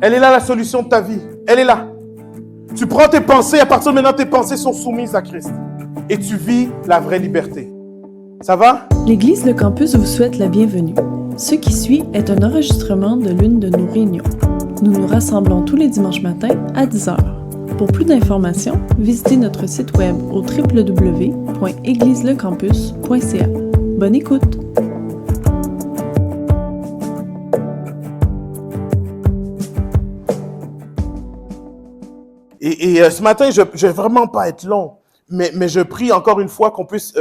Elle est là, la solution de ta vie. Elle est là. Tu prends tes pensées, à partir de maintenant, tes pensées sont soumises à Christ. Et tu vis la vraie liberté. Ça va? L'Église Le Campus vous souhaite la bienvenue. Ce qui suit est un enregistrement de l'une de nos réunions. Nous nous rassemblons tous les dimanches matins à 10h. Pour plus d'informations, visitez notre site web au www.égliselescampus.ca. Bonne écoute! Et ce matin, je ne vais vraiment pas être long, mais je prie encore une fois qu'on puisse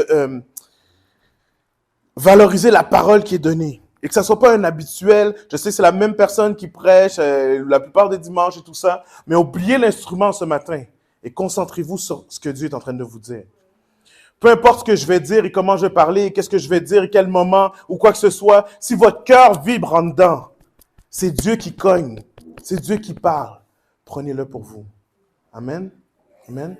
valoriser la parole qui est donnée. Et que ça ne soit pas un habituel. Je sais, c'est la même personne qui prêche la plupart des dimanches et tout ça. Mais oubliez l'instrument ce matin et concentrez-vous sur ce que Dieu est en train de vous dire. Peu importe ce que je vais dire et comment je vais parler, et qu'est-ce que je vais dire, et quel moment ou quoi que ce soit, si votre cœur vibre en dedans, c'est Dieu qui cogne, c'est Dieu qui parle. Prenez-le pour vous. Amen. Amen.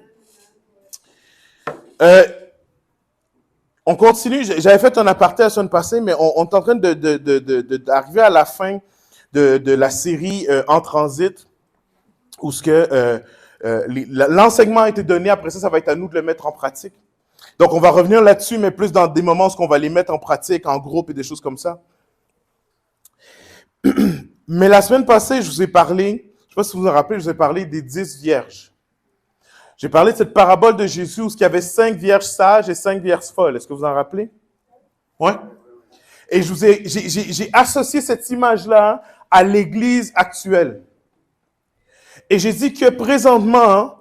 On continue. J'avais fait un aparté la semaine passée, mais on est en train d'arriver à la fin de la série En transit, où l'enseignement a été donné. Après ça, ça va être à nous de le mettre en pratique. Donc, on va revenir là-dessus, mais plus dans des moments où on va les mettre en pratique, en groupe et des choses comme ça. Mais la semaine passée, je vous ai parlé, je ne sais pas si vous vous en rappelez, je vous ai parlé des 10 vierges. J'ai parlé de cette parabole de Jésus où il y avait 5 vierges sages et 5 vierges folles. Est-ce que vous vous en rappelez? Oui. Et j'ai associé cette image-là à l'Église actuelle. Et j'ai dit que présentement,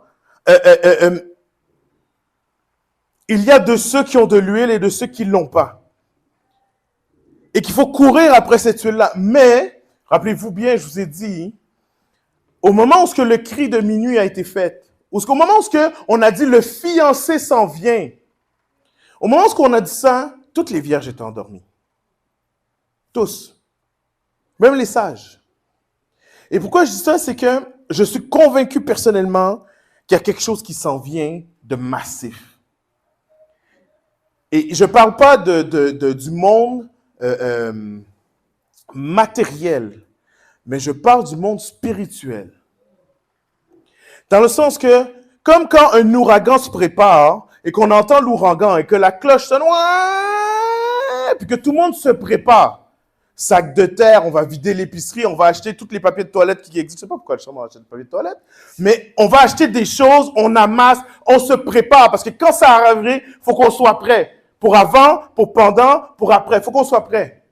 il y a de ceux qui ont de l'huile et de ceux qui ne l'ont pas. Et qu'il faut courir après cette huile-là. Mais, rappelez-vous bien, je vous ai dit, au moment où le cri de minuit a été fait, au moment où on a dit le fiancé s'en vient, au moment où on a dit ça, toutes les vierges étaient endormies. Tous. Même les sages. Et pourquoi je dis ça, c'est que je suis convaincu personnellement qu'il y a quelque chose qui s'en vient de massif. Et je ne parle pas du monde matériel, mais je parle du monde spirituel. Dans le sens que, comme quand un ouragan se prépare et qu'on entend l'ouragan et que la cloche sonne, puis que tout le monde se prépare. Sac de terre, on va vider l'épicerie, on va acheter tous les papiers de toilette qui existent. Je ne sais pas pourquoi on va acheter des papiers de toilette, mais on va acheter des choses, on amasse, on se prépare. Parce que quand ça arriverait, il faut qu'on soit prêt. Pour avant, pour pendant, pour après. Il faut qu'on soit prêt.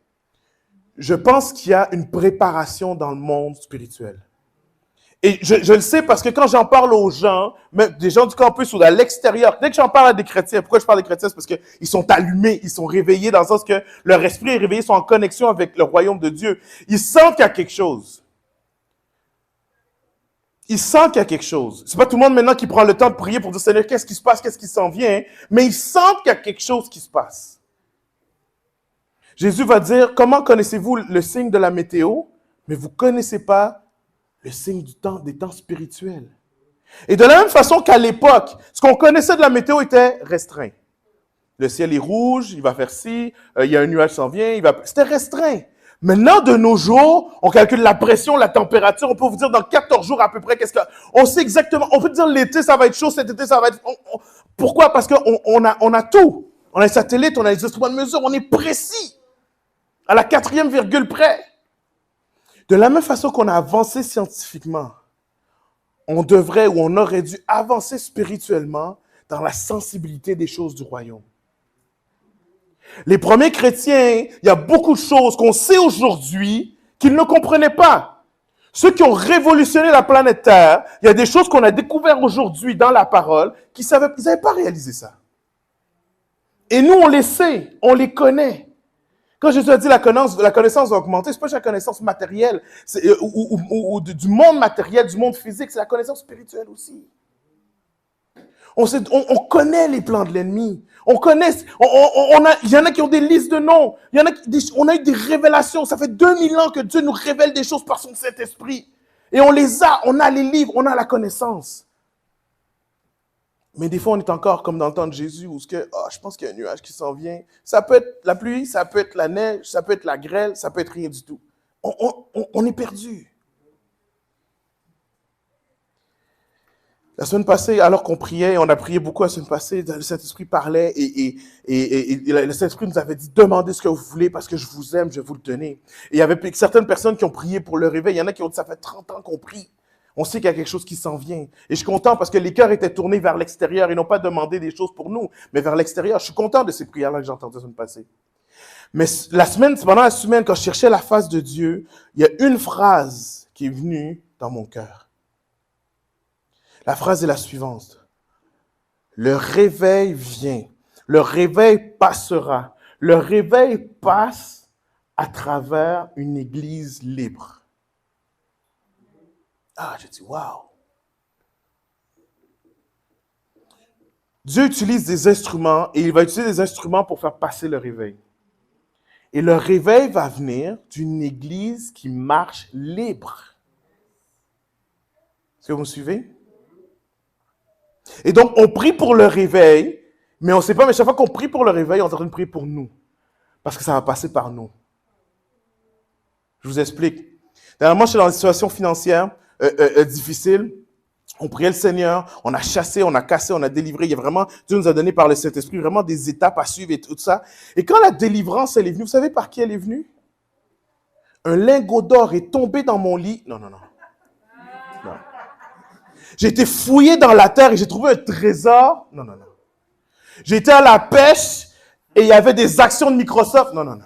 Je pense qu'il y a une préparation dans le monde spirituel. Et je le sais parce que quand j'en parle aux gens, même des gens du campus ou à l'extérieur, dès que j'en parle à des chrétiens, pourquoi je parle des chrétiens? C'est parce qu'ils sont allumés, ils sont réveillés dans le sens que leur esprit est réveillé, ils sont en connexion avec le royaume de Dieu. Ils sentent qu'il y a quelque chose. Ils sentent qu'il y a quelque chose. C'est pas tout le monde maintenant qui prend le temps de prier pour dire, Seigneur, qu'est-ce qui se passe, qu'est-ce qui s'en vient? Mais ils sentent qu'il y a quelque chose qui se passe. Jésus va dire, comment connaissez-vous le signe de la météo? Mais vous ne connaissez pas le signe des temps spirituels. Et de la même façon qu'à l'époque, ce qu'on connaissait de la météo était restreint. Le ciel est rouge, il va faire ci, il y a un nuage qui s'en vient, c'était restreint. Maintenant, de nos jours, on calcule la pression, la température, on peut vous dire dans 14 jours à peu près on sait exactement, on peut dire l'été ça va être chaud, cet été ça va être... Pourquoi? Parce qu'on a tout. On a les satellites, on a les instruments de mesure, on est précis. À la 4e virgule près. De la même façon qu'on a avancé scientifiquement, on devrait ou on aurait dû avancer spirituellement dans la sensibilité des choses du royaume. Les premiers chrétiens, il y a beaucoup de choses qu'on sait aujourd'hui qu'ils ne comprenaient pas. Ceux qui ont révolutionné la planète Terre, il y a des choses qu'on a découvertes aujourd'hui dans la parole qu'ils n'avaient pas réalisé ça. Et nous, on les sait, on les connaît. Quand Jésus a dit la connaissance va augmenter, ce n'est pas la connaissance matérielle ou du monde matériel, du monde physique, c'est la connaissance spirituelle aussi. On connaît les plans de l'ennemi. Il y en a qui ont des listes de noms. On a eu des révélations. Ça fait 2000 ans que Dieu nous révèle des choses par son Saint-Esprit. Et on a les livres, on a la connaissance. Mais des fois, on est encore comme dans le temps de Jésus où je pense qu'il y a un nuage qui s'en vient. Ça peut être la pluie, ça peut être la neige, ça peut être la grêle, ça peut être rien du tout. On est perdu. La semaine passée, alors qu'on priait, on a prié beaucoup la semaine passée, le Saint-Esprit parlait et le Saint-Esprit nous avait dit, demandez ce que vous voulez parce que je vous aime, je vais vous le donner. Et il y avait certaines personnes qui ont prié pour le réveil. Il y en a qui ont dit, ça fait 30 ans qu'on prie. On sait qu'il y a quelque chose qui s'en vient. Et je suis content parce que les cœurs étaient tournés vers l'extérieur. Ils n'ont pas demandé des choses pour nous, mais vers l'extérieur. Je suis content de ces prières-là que j'ai entendues la semaine passée. Mais pendant la semaine, quand je cherchais la face de Dieu, il y a une phrase qui est venue dans mon cœur. La phrase est la suivante. Le réveil vient. Le réveil passera. Le réveil passe à travers une église libre. Ah, je dis, wow. Dieu utilise des instruments et il va utiliser des instruments pour faire passer le réveil. Et le réveil va venir d'une église qui marche libre. Est-ce que vous me suivez? Et donc, on prie pour le réveil, mais on ne sait pas, mais chaque fois qu'on prie pour le réveil, on est en train de prier pour nous. Parce que ça va passer par nous. Je vous explique. Dernièrement, je suis dans une situation financière difficile. On priait le Seigneur, on a chassé, on a cassé, on a délivré. Il y a vraiment, Dieu nous a donné par le Saint-Esprit vraiment des étapes à suivre et tout ça. Et quand la délivrance, elle est venue, vous savez par qui elle est venue? Un lingot d'or est tombé dans mon lit. Non. J'ai été fouillé dans la terre et j'ai trouvé un trésor. Non. J'ai été à la pêche et il y avait des actions de Microsoft. Non.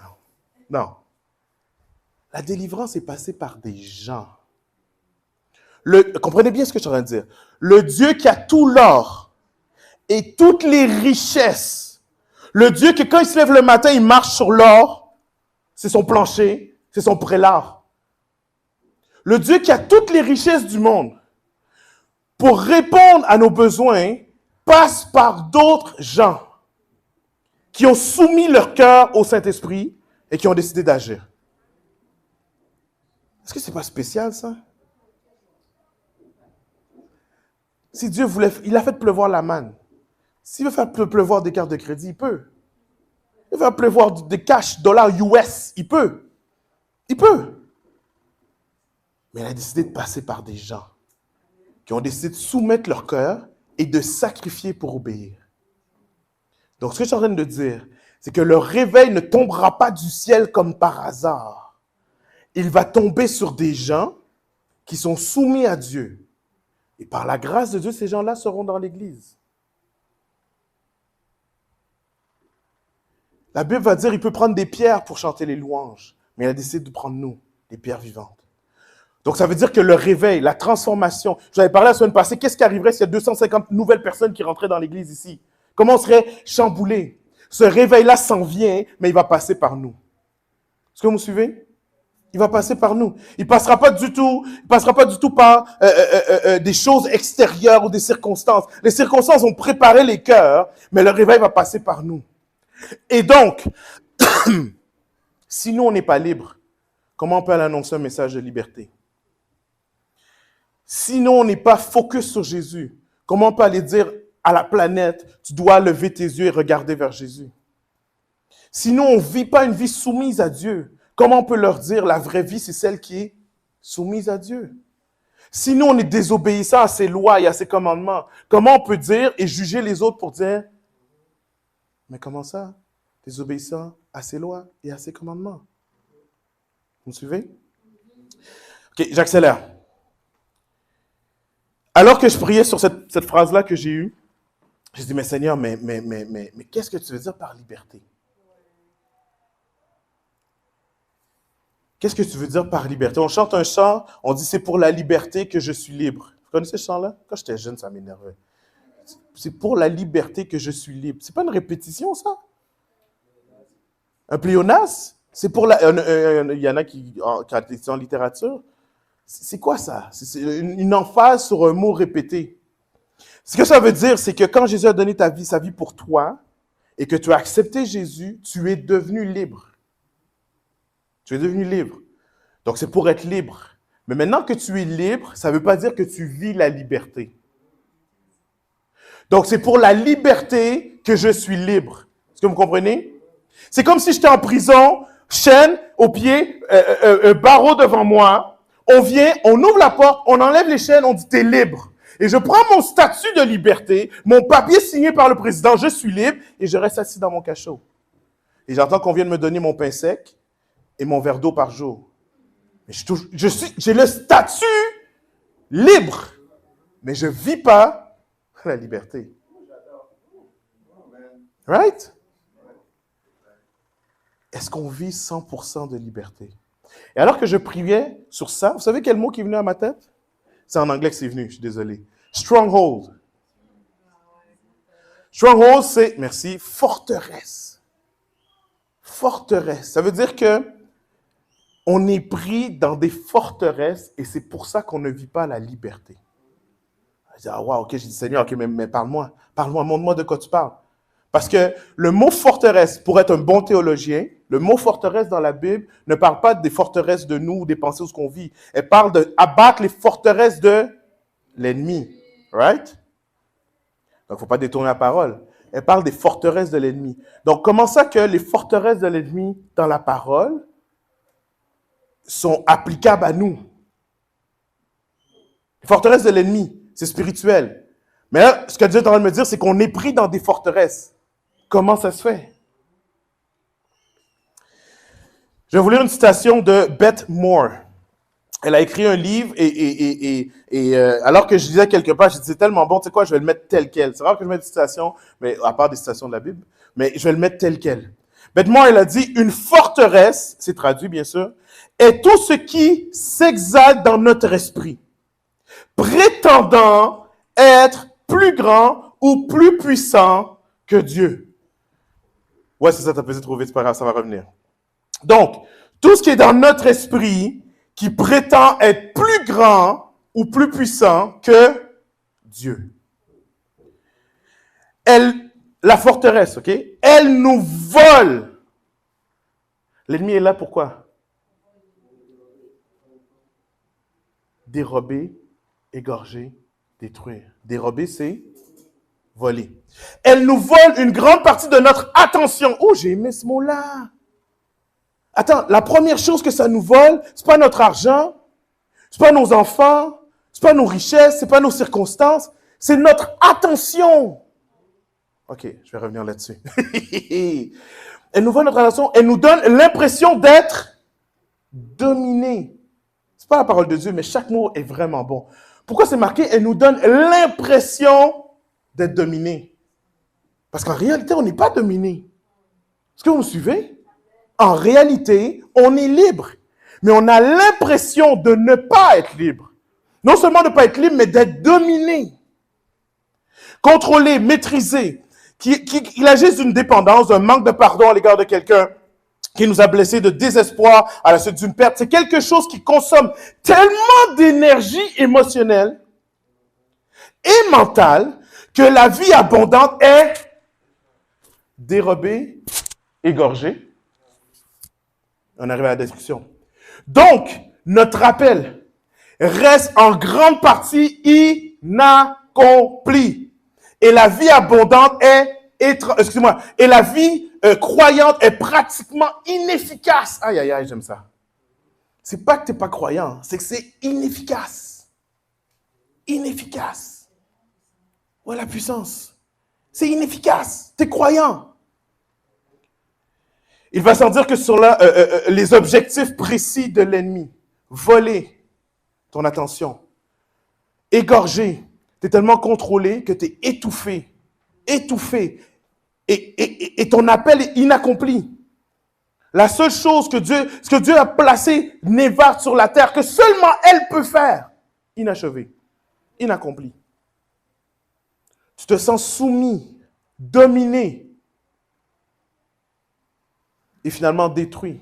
La délivrance est passée par des gens. Comprenez bien ce que je suis en train de dire. Le Dieu qui a tout l'or et toutes les richesses. Le Dieu que quand il se lève le matin, il marche sur l'or. C'est son plancher, c'est son prélat. Le Dieu qui a toutes les richesses du monde. Pour répondre à nos besoins, passe par d'autres gens qui ont soumis leur cœur au Saint-Esprit et qui ont décidé d'agir. Est-ce que c'est pas spécial, ça? Si Dieu voulait, il a fait pleuvoir la manne. S'il veut faire pleuvoir des cartes de crédit, il peut. Il veut faire pleuvoir des cash, dollars US, il peut. Il peut. Mais il a décidé de passer par des gens qui ont décidé de soumettre leur cœur et de sacrifier pour obéir. Donc, ce que je suis en train de dire, c'est que le réveil ne tombera pas du ciel comme par hasard. Il va tomber sur des gens qui sont soumis à Dieu. Et par la grâce de Dieu, ces gens-là seront dans l'Église. La Bible va dire qu'il peut prendre des pierres pour chanter les louanges, mais il a décidé de prendre nous, des pierres vivantes. Donc, ça veut dire que le réveil, la transformation, j'avais parlé la semaine passée, qu'est-ce qui arriverait s'il y a 250 nouvelles personnes qui rentraient dans l'Église ici? Comment on serait chamboulé? Ce réveil-là s'en vient, mais il va passer par nous. Est-ce que vous me suivez? Il va passer par nous. Il passera pas du tout par des choses extérieures ou des circonstances. Les circonstances ont préparé les cœurs, mais le réveil va passer par nous. Et donc, si nous, on n'est pas libre, comment on peut aller annoncer un message de liberté? Sinon, on n'est pas focus sur Jésus. Comment on peut aller dire à la planète, tu dois lever tes yeux et regarder vers Jésus? Sinon, on ne vit pas une vie soumise à Dieu. Comment on peut leur dire la vraie vie, c'est celle qui est soumise à Dieu? Sinon, on est désobéissant à ses lois et à ses commandements. Comment on peut dire et juger les autres pour dire, mais comment ça? Désobéissant à ses lois et à ses commandements. Vous me suivez? Ok, j'accélère. Alors que je priais sur cette phrase-là que j'ai eue, j'ai dit, mais Seigneur, mais qu'est-ce que tu veux dire par liberté? Qu'est-ce que tu veux dire par liberté? On chante un chant, on dit, c'est pour la liberté que je suis libre. Vous connaissez ce chant-là? Quand j'étais jeune, ça m'énervait. C'est pour la liberté que je suis libre. C'est pas une répétition, ça? Un pléonasme? C'est pour la... Il y en a qui en littérature. C'est quoi ça? C'est une emphase sur un mot répété. Ce que ça veut dire, c'est que quand Jésus a donné sa vie pour toi, et que tu as accepté Jésus, tu es devenu libre. Tu es devenu libre. Donc, c'est pour être libre. Mais maintenant que tu es libre, ça ne veut pas dire que tu vis la liberté. Donc, c'est pour la liberté que je suis libre. Est-ce que vous comprenez? C'est comme si j'étais en prison, chaîne aux pieds, barreau devant moi. On vient, on ouvre la porte, on enlève les chaînes, on dit, t'es libre. Et je prends mon statut de liberté, mon papier signé par le président, je suis libre, et je reste assis dans mon cachot. Et j'entends qu'on vient de me donner mon pain sec et mon verre d'eau par jour. Mais j'ai le statut libre, mais je ne vis pas la liberté. Right? Est-ce qu'on vit 100% de liberté? Et alors que je priais sur ça, vous savez quel mot qui est venu à ma tête? C'est en anglais que c'est venu, je suis désolé. Stronghold. Stronghold, c'est, merci, forteresse. Forteresse. Ça veut dire que on est pris dans des forteresses et c'est pour ça qu'on ne vit pas la liberté. Je dis, ah, wow, ok, j'ai dit, Seigneur, ok, mais parle-moi, montre-moi de quoi tu parles. Parce que le mot forteresse, pour être un bon théologien, le mot forteresse dans la Bible ne parle pas des forteresses de nous ou des pensées ou ce qu'on vit. Elle parle d'abattre les forteresses de l'ennemi. Right? Donc, il ne faut pas détourner la parole. Elle parle des forteresses de l'ennemi. Donc, comment ça que les forteresses de l'ennemi dans la parole sont applicables à nous? Les forteresses de l'ennemi, c'est spirituel. Mais là, ce que Dieu est en train de me dire, c'est qu'on est pris dans des forteresses. Comment ça se fait? Je vais vous lire une citation de Beth Moore. Elle a écrit un livre et alors que je disais quelque part, je disais tellement bon, tu sais quoi, je vais le mettre tel quel. C'est rare que je mette des citations, mais à part des citations de la Bible, mais je vais le mettre tel quel. Beth Moore, elle a dit, une forteresse, c'est traduit bien sûr, est tout ce qui s'exalte dans notre esprit, prétendant être plus grand ou plus puissant que Dieu. Ouais, c'est ça, t'as pesé trop vite, c'est pas grave, ça va revenir. Donc, tout ce qui est dans notre esprit, qui prétend être plus grand ou plus puissant que Dieu. La forteresse, ok? Elle nous vole. L'ennemi est là pourquoi? Dérober, égorger, détruire. Dérober, c'est voler. Elle nous vole une grande partie de notre attention. Oh, j'ai aimé ce mot-là. Attends, la première chose que ça nous vole, c'est pas notre argent, c'est pas nos enfants, c'est pas nos richesses, c'est pas nos circonstances, c'est notre attention. Ok, je vais revenir là-dessus. Elle nous vole notre attention, elle nous donne l'impression d'être dominés. C'est pas la parole de Dieu, mais chaque mot est vraiment bon. Pourquoi c'est marqué? Elle nous donne l'impression d'être dominés. Parce qu'en réalité, on n'est pas dominé. Est-ce que vous me suivez? En réalité, on est libre. Mais on a l'impression de ne pas être libre. Non seulement de ne pas être libre, mais d'être dominé. Contrôlé, maîtrisé. Qu'il agisse d'une dépendance, d'un manque de pardon à l'égard de quelqu'un qui nous a blessés, de désespoir à la suite d'une perte. C'est quelque chose qui consomme tellement d'énergie émotionnelle et mentale que la vie abondante est dérobée, égorgée. On arrive à la destruction. Donc, notre appel reste en grande partie inaccompli. Et la vie abondante et la vie croyante est pratiquement inefficace. Aïe, aïe, aïe, j'aime ça. C'est pas que tu n'es pas croyant, c'est que c'est inefficace. Inefficace. Ouais, la puissance. C'est inefficace. Tu es croyant. Il va sans dire que sur les objectifs précis de l'ennemi, voler ton attention, égorger, tu es tellement contrôlé que tu es étouffé, et ton appel est inaccompli. La seule chose que Dieu a placé névarte sur la terre, que seulement elle peut faire, inachevé, inaccompli. Tu te sens soumis, dominé, et finalement détruit.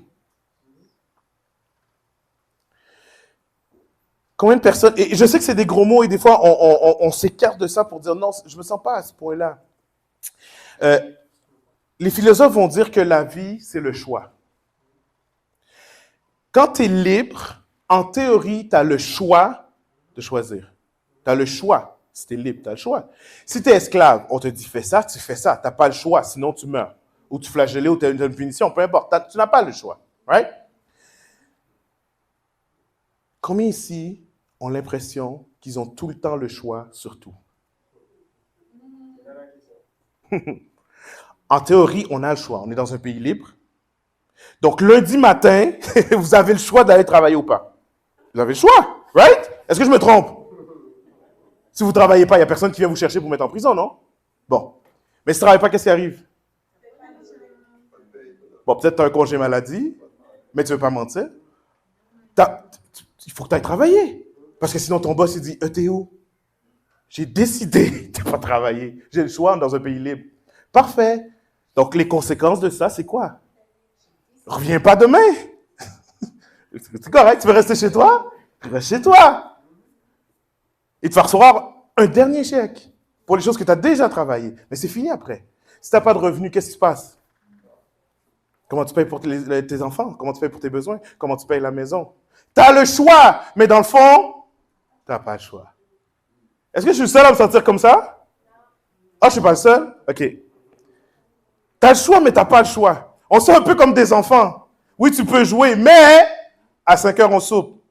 Combien de personnes, et je sais que c'est des gros mots et des fois on s'écarte de ça pour dire non, je ne me sens pas à ce point-là. Les philosophes vont dire que la vie, c'est le choix. Quand tu es libre, en théorie, tu as le choix de choisir. Tu as le choix. Si tu es libre, tu as le choix. Si tu es esclave, on te dit fais ça, tu fais ça. Tu n'as pas le choix, sinon tu meurs. Ou tu flagellais, ou tu as une punition, peu importe. Tu n'as pas le choix. Right? Combien ici ont l'impression qu'ils ont tout le temps le choix sur tout. En théorie, on a le choix. On est dans un pays libre. Donc, lundi matin, vous avez le choix d'aller travailler ou pas. Vous avez le choix, right? Est-ce que je me trompe? Si vous ne travaillez pas, il n'y a personne qui vient vous chercher pour mettre en prison, non? Bon. Mais si tu ne travailles pas, qu'est-ce qui arrive? Bon, peut-être tu as un congé maladie, mais tu ne veux pas mentir. Il faut que tu ailles travailler. Parce que sinon, ton boss, il dit, Théo, j'ai décidé de ne pas travailler. J'ai le choix dans un pays libre. Parfait. Donc, les conséquences de ça, c'est quoi? Reviens pas demain. C'est correct, tu veux rester chez toi? Reste chez toi. Et tu vas recevoir un dernier chèque pour les choses que tu as déjà travaillées. Mais c'est fini après. Si tu n'as pas de revenus, qu'est-ce qui se passe? Comment tu payes pour tes enfants? Comment tu payes pour tes besoins? Comment tu payes la maison? Tu as le choix, mais dans le fond, tu n'as pas le choix. Est-ce que je suis le seul à me sentir comme ça? Ah, je ne suis pas le seul? OK. Tu as le choix, mais tu n'as pas le choix. On sent un peu comme des enfants. Oui, tu peux jouer, mais à 5 heures, on soupe.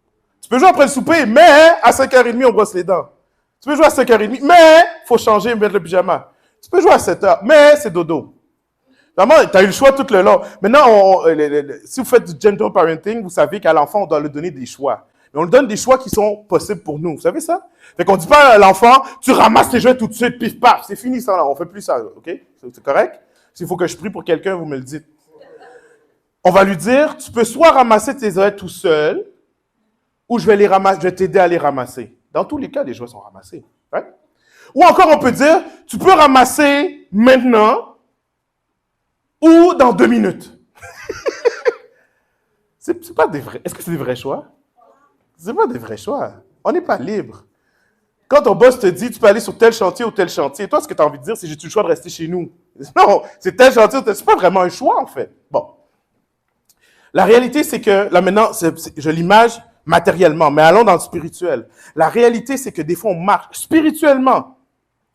Tu peux jouer après le souper, mais à 5h30, on brosse les dents. Tu peux jouer à 5h30, mais il faut changer et mettre le pyjama. Tu peux jouer à 7h, mais c'est dodo. Vraiment, tu as eu le choix tout le long. Maintenant, si vous faites du gentle parenting, vous savez qu'à l'enfant, on doit lui donner des choix. Mais on lui donne des choix qui sont possibles pour nous. Vous savez ça? Fait qu'on ne dit pas à l'enfant, tu ramasses tes jouets tout de suite, pif paf, c'est fini ça, là. On ne fait plus ça, OK? C'est correct? S'il faut que je prie pour quelqu'un, vous me le dites. On va lui dire, tu peux soit ramasser tes jouets tout seul, ou je vais t'aider à les ramasser. Dans tous les cas, les jouets sont ramassés. Right? Ou encore, on peut dire, tu peux ramasser maintenant ou dans 2 minutes. C'est pas des vrais. Est-ce que c'est des vrais choix? C'est pas des vrais choix. On n'est pas libre. Quand ton boss te dit, tu peux aller sur tel chantier ou tel chantier, toi, ce que tu as envie de dire, c'est j'ai-tu le choix de rester chez nous? Non, c'est tel chantier ou tel. C'est pas vraiment un choix, en fait. Bon. La réalité, c'est que, là maintenant, je l'image matériellement, mais allons dans le spirituel. La réalité, c'est que des fois, on marche spirituellement.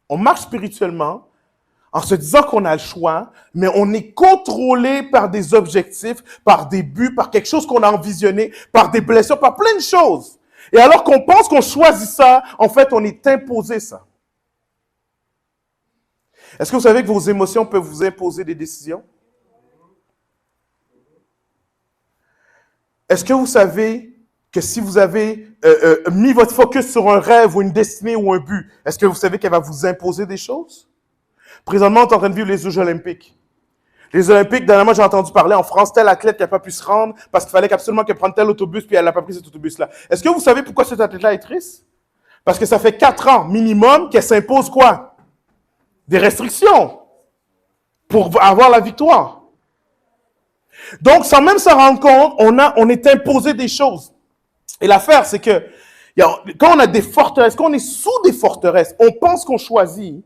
On marche spirituellement en se disant qu'on a le choix, mais on est contrôlé par des objectifs, par des buts, par quelque chose qu'on a envisionné, par des blessures, par plein de choses. Et alors qu'on pense qu'on choisit ça, en fait, on est imposé ça. Est-ce que vous savez que vos émotions peuvent vous imposer des décisions? Est-ce que vous savez que si vous avez mis votre focus sur un rêve ou une destinée ou un but, est-ce que vous savez qu'elle va vous imposer des choses? Présentement, on est en train de vivre les Jeux olympiques. Les Olympiques, dernièrement, j'ai entendu parler en France, tel athlète qui n'a pas pu se rendre parce qu'il fallait absolument qu'elle prenne tel autobus, puis elle n'a pas pris cet autobus-là. Est-ce que vous savez pourquoi cet athlète-là est triste? Parce que ça fait 4 ans minimum qu'elle s'impose quoi? Des restrictions pour avoir la victoire. Donc, sans même s'en rendre compte, on est imposé des choses. Et l'affaire, c'est que quand on a des forteresses, quand on est sous des forteresses, on pense qu'on choisit,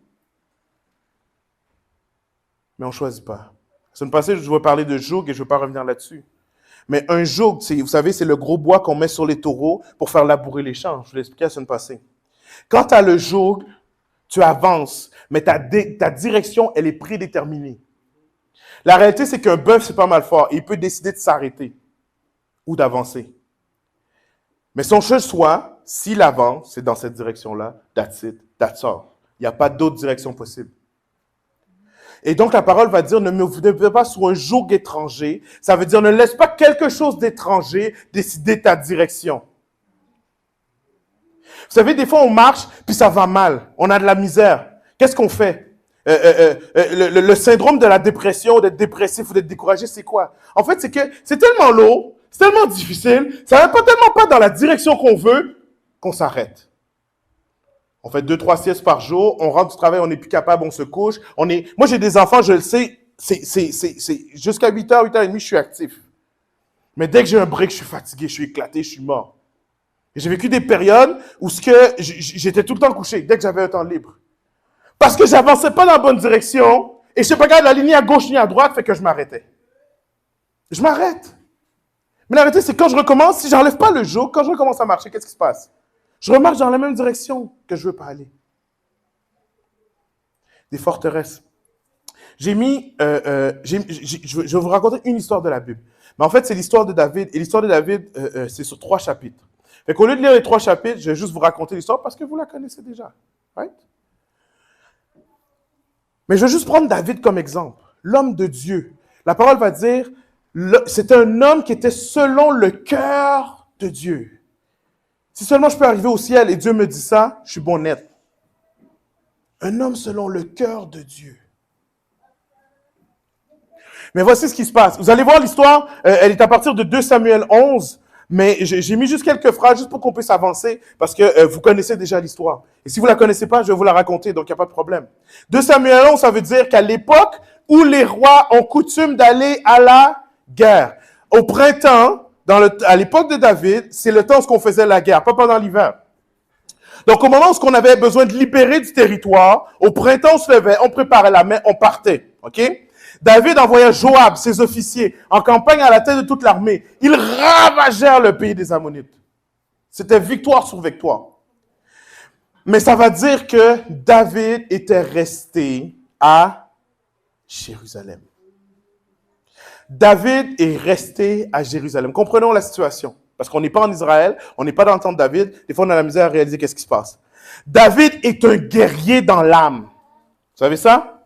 mais on ne choisit pas. La semaine passée, je vais parler de joug et je ne vais pas revenir là-dessus. Mais un joug, vous savez, c'est le gros bois qu'on met sur les taureaux pour faire labourer les champs. Je vous l'ai expliqué la semaine passée. Quand tu as le joug, tu avances, mais ta direction, elle est prédéterminée. La réalité, c'est qu'un bœuf, c'est pas mal fort. Il peut décider de s'arrêter ou d'avancer. Mais son choix, s'il avance, c'est dans cette direction-là, that's it, that's all. Il n'y a pas d'autre direction possible. Et donc, la parole va dire, ne me pas sous un joug étranger. Ça veut dire, ne laisse pas quelque chose d'étranger décider ta direction. Vous savez, des fois, on marche, puis ça va mal. On a de la misère. Qu'est-ce qu'on fait? Le syndrome de la dépression, d'être dépressif ou d'être découragé, c'est quoi? En fait, c'est que c'est tellement lourd, c'est tellement difficile, ça ne va tellement pas dans la direction qu'on veut, qu'on s'arrête. On fait 2-3 siestes par jour, on rentre du travail, on n'est plus capable, on se couche. Moi, j'ai des enfants, je le sais, c'est jusqu'à 8h, 8h30, je suis actif. Mais dès que j'ai un break, je suis fatigué, je suis éclaté, je suis mort. Et j'ai vécu des périodes où j'étais tout le temps couché, dès que j'avais un temps libre. Parce que j'avançais pas dans la bonne direction, et je sais pas regarder la ligne ni à gauche ni à droite, fait que je m'arrêtais. Je m'arrête. Mais la réalité, c'est quand je recommence, si j'enlève pas le joug, quand je recommence à marcher, qu'est-ce qui se passe? Je remarche dans la même direction que je veux pas aller. Des forteresses. Je vais vous raconter une histoire de la Bible. Mais en fait, c'est l'histoire de David. Et l'histoire de David, c'est sur 3 chapitres. Fait qu'au lieu de lire les 3 chapitres, je vais juste vous raconter l'histoire parce que vous la connaissez déjà. Right? Mais je vais juste prendre David comme exemple. L'homme de Dieu. La parole va dire, c'est un homme qui était selon le cœur de Dieu. Si seulement je peux arriver au ciel et Dieu me dit ça, je suis bon net. Un homme selon le cœur de Dieu. Mais voici ce qui se passe. Vous allez voir l'histoire, elle est à partir de 2 Samuel 11, mais j'ai mis juste quelques phrases juste pour qu'on puisse avancer, parce que vous connaissez déjà l'histoire. Et si vous la connaissez pas, je vais vous la raconter, donc il n'y a pas de problème. 2 Samuel 11, ça veut dire qu'à l'époque où les rois ont coutume d'aller à la guerre, au printemps, à l'époque de David, c'est le temps où on faisait la guerre, pas pendant l'hiver. Donc, au moment où on avait besoin de libérer du territoire, au printemps, on se levait, on préparait la main, on partait. OK? David envoya Joab, ses officiers, en campagne à la tête de toute l'armée. Ils ravagèrent le pays des Ammonites. C'était victoire sur victoire. Mais ça va dire que David était resté à Jérusalem. David est resté à Jérusalem. Comprenons la situation. Parce qu'on n'est pas en Israël, on n'est pas dans le temps de David. Des fois, on a la misère à réaliser qu'est-ce qui se passe. David est un guerrier dans l'âme. Vous savez ça?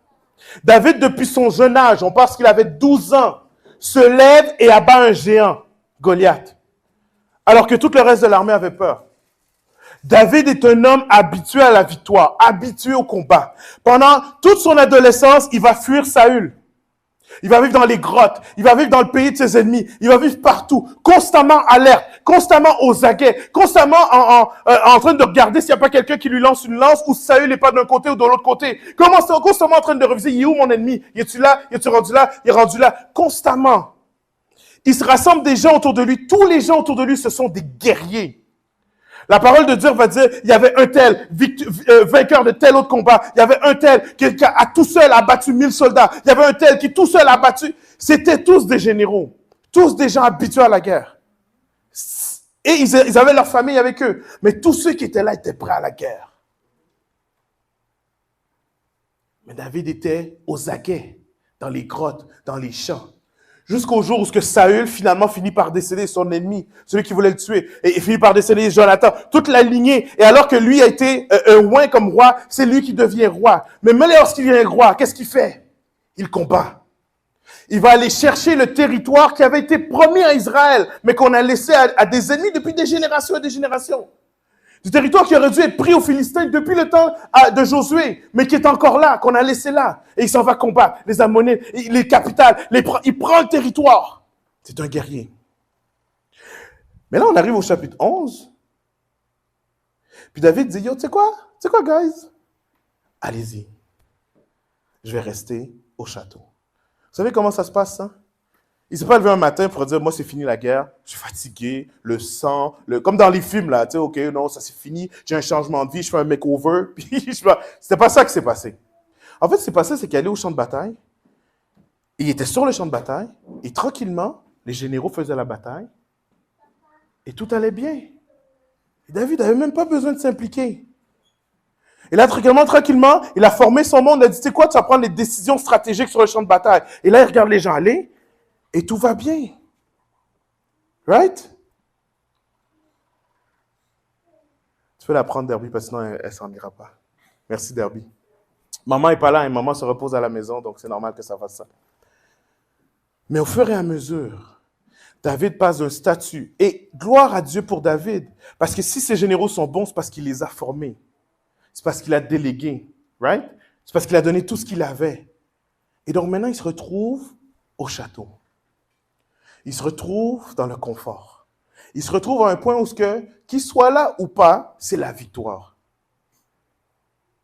David, depuis son jeune âge, on pense qu'il avait 12 ans, se lève et abat un géant, Goliath. Alors que tout le reste de l'armée avait peur. David est un homme habitué à la victoire, habitué au combat. Pendant toute son adolescence, il va fuir Saül. Il va vivre dans les grottes, il va vivre dans le pays de ses ennemis, il va vivre partout, constamment alerte, constamment aux aguets, constamment en train de regarder s'il n'y a pas quelqu'un qui lui lance une lance ou si Saül n'est pas d'un côté ou de l'autre côté. Constamment en train de reviser, il est où mon ennemi? Es-tu là? Es-tu rendu là? Il est rendu là? Constamment. Il se rassemble des gens autour de lui. Tous les gens autour de lui, ce sont des guerriers. La parole de Dieu va dire, il y avait un tel, vainqueur de tel autre combat. Il y avait un tel qui a tout seul abattu 1000 soldats. Il y avait un tel qui tout seul a battu. C'était tous des généraux. Tous des gens habitués à la guerre. Et ils avaient leur famille avec eux. Mais tous ceux qui étaient là étaient prêts à la guerre. Mais David était aux aguets, dans les grottes, dans les champs. Jusqu'au jour où Saül finalement finit par décéder, son ennemi, celui qui voulait le tuer, et il finit par décéder Jonathan, toute la lignée. Et alors que lui a été oint comme roi, c'est lui qui devient roi. Mais même lorsqu'il devient roi, qu'est-ce qu'il fait? Il combat. Il va aller chercher le territoire qui avait été promis à Israël, mais qu'on a laissé à des ennemis depuis des générations et des générations. Du territoire qui aurait dû être pris aux Philistins depuis le temps de Josué, mais qui est encore là, qu'on a laissé là. Et il s'en va combattre les Ammonites, les capitales, il prend le territoire. C'est un guerrier. Mais là, on arrive au chapitre 11. Puis David dit, yo, tu sais quoi, guys? Allez-y. Je vais rester au château. Vous savez comment ça se passe, ça? Il ne s'est pas levé un matin pour dire, moi, c'est fini la guerre, je suis fatigué, le sang, comme dans les films, là, tu sais, OK, non, ça c'est fini, j'ai un changement de vie, je fais un makeover, puis c'était pas ça qui s'est passé. En fait, ce qui s'est passé, c'est qu'il allait au champ de bataille, il était sur le champ de bataille, et tranquillement, les généraux faisaient la bataille, et tout allait bien. Et David n'avait même pas besoin de s'impliquer. Et là, tranquillement, il a formé son monde, il a dit, tu sais quoi, tu vas prendre les décisions stratégiques sur le champ de bataille. Et là, il regarde les gens aller, et tout va bien. Right? Tu peux la prendre, Derby, parce que sinon, elle ne s'en ira pas. Merci, Derby. Maman n'est pas là et maman se repose à la maison, donc c'est normal que ça fasse ça. Mais au fur et à mesure, David passe d'un statut. Et gloire à Dieu pour David. Parce que si ces généraux sont bons, c'est parce qu'il les a formés. C'est parce qu'il a délégué. Right? C'est parce qu'il a donné tout ce qu'il avait. Et donc maintenant, il se retrouve au château. Il se retrouve dans le confort. Il se retrouve à un point où qu'il soit là ou pas, c'est la victoire.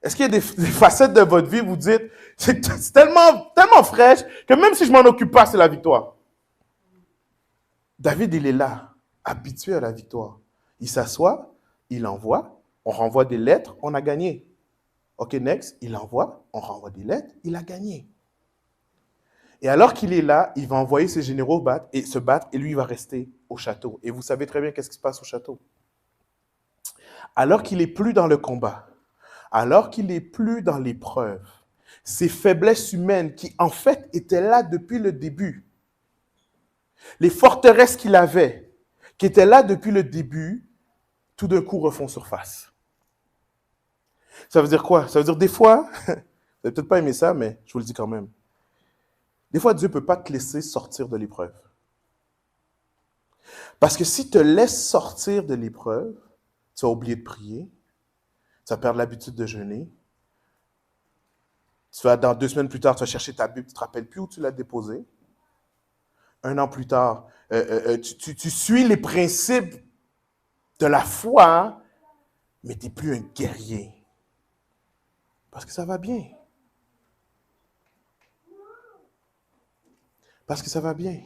Est-ce qu'il y a des facettes de votre vie où vous dites, c'est tellement fraîche que même si je m'en occupe pas, c'est la victoire? David, il est là, habitué à la victoire. Il s'assoit, il envoie, on renvoie des lettres, on a gagné. OK, next, il envoie, on renvoie des lettres, il a gagné. Et alors qu'il est là, il va envoyer ses généraux se battre et lui, il va rester au château. Et vous savez très bien qu'est-ce qui se passe au château. Alors qu'il n'est plus dans le combat, alors qu'il n'est plus dans l'épreuve, ces faiblesses humaines qui, en fait, étaient là depuis le début, les forteresses qu'il avait, qui étaient là depuis le début, tout d'un coup refont surface. Ça veut dire quoi? Ça veut dire des fois, vous n'avez peut-être pas aimé ça, mais je vous le dis quand même. Des fois, Dieu ne peut pas te laisser sortir de l'épreuve. Parce que si tu te laisses sortir de l'épreuve, tu vas oublier de prier, tu vas perdre l'habitude de jeûner. Tu vas, dans 2 semaines plus tard, tu vas chercher ta Bible, tu ne te rappelles plus où tu l'as déposée. 1 an plus tard, tu suis les principes de la foi, mais tu n'es plus un guerrier. Parce que ça va bien. Parce que ça va bien.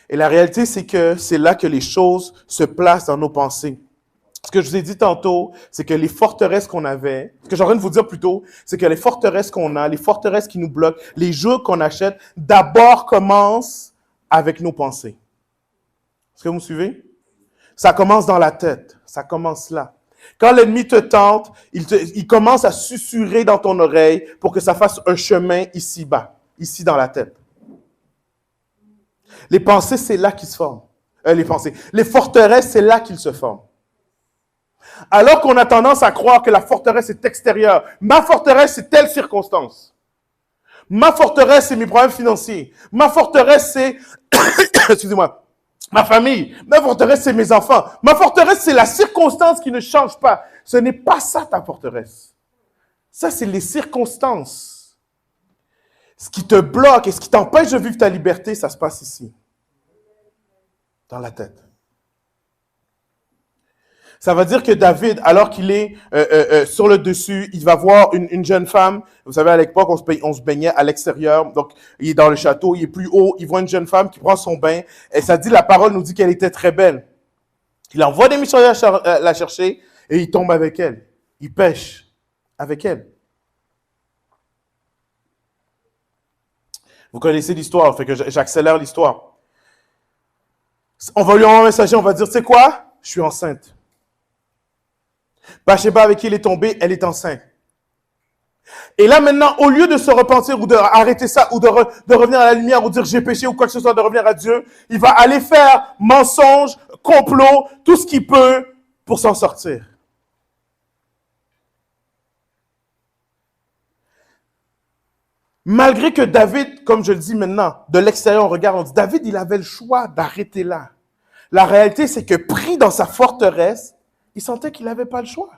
Et la réalité, c'est que c'est là que les choses se placent dans nos pensées. Ce que je vous ai dit tantôt, c'est que les forteresses qu'on avait, ce que j'ai envie de vous dire plutôt, c'est que les forteresses qu'on a, les forteresses qui nous bloquent, les jeux qu'on achète, d'abord commencent avec nos pensées. Est-ce que vous me suivez? Ça commence dans la tête. Ça commence là. Quand l'ennemi te tente, il commence à susurrer dans ton oreille pour que ça fasse un chemin ici-bas, ici dans la tête. Les pensées, c'est là qu'ils se forment. Les forteresses, c'est là qu'ils se forment. Alors qu'on a tendance à croire que la forteresse est extérieure. Ma forteresse, c'est telle circonstance. Ma forteresse, c'est mes problèmes financiers. Ma forteresse, c'est, excusez-moi, ma famille. Ma forteresse, c'est mes enfants. Ma forteresse, c'est la circonstance qui ne change pas. Ce n'est pas ça ta forteresse. Ça, c'est les circonstances. Ce qui te bloque et ce qui t'empêche de vivre ta liberté, ça se passe ici. Dans la tête. Ça veut dire que David, alors qu'il est sur le dessus, il va voir une jeune femme. Vous savez, à l'époque, on se baignait à l'extérieur. Donc, il est dans le château, il est plus haut. Il voit une jeune femme qui prend son bain. Et ça dit, la parole nous dit qu'elle était très belle. Il envoie des missionnaires la chercher et il tombe avec elle. Il pêche avec elle. Vous connaissez l'histoire, fait que j'accélère l'histoire. On va lui envoyer un messager, on va dire, tu sais quoi? Je suis enceinte. Bathsheba avec qui il est tombé, elle est enceinte. Et là maintenant, au lieu de se repentir ou d'arrêter ça, ou de revenir à la lumière, ou dire j'ai péché ou quoi que ce soit, de revenir à Dieu, il va aller faire mensonge, complot, tout ce qu'il peut pour s'en sortir. Malgré que David, comme je le dis maintenant, de l'extérieur on regarde, on dit David, il avait le choix d'arrêter là. La réalité, c'est que pris dans sa forteresse, il sentait qu'il n'avait pas le choix.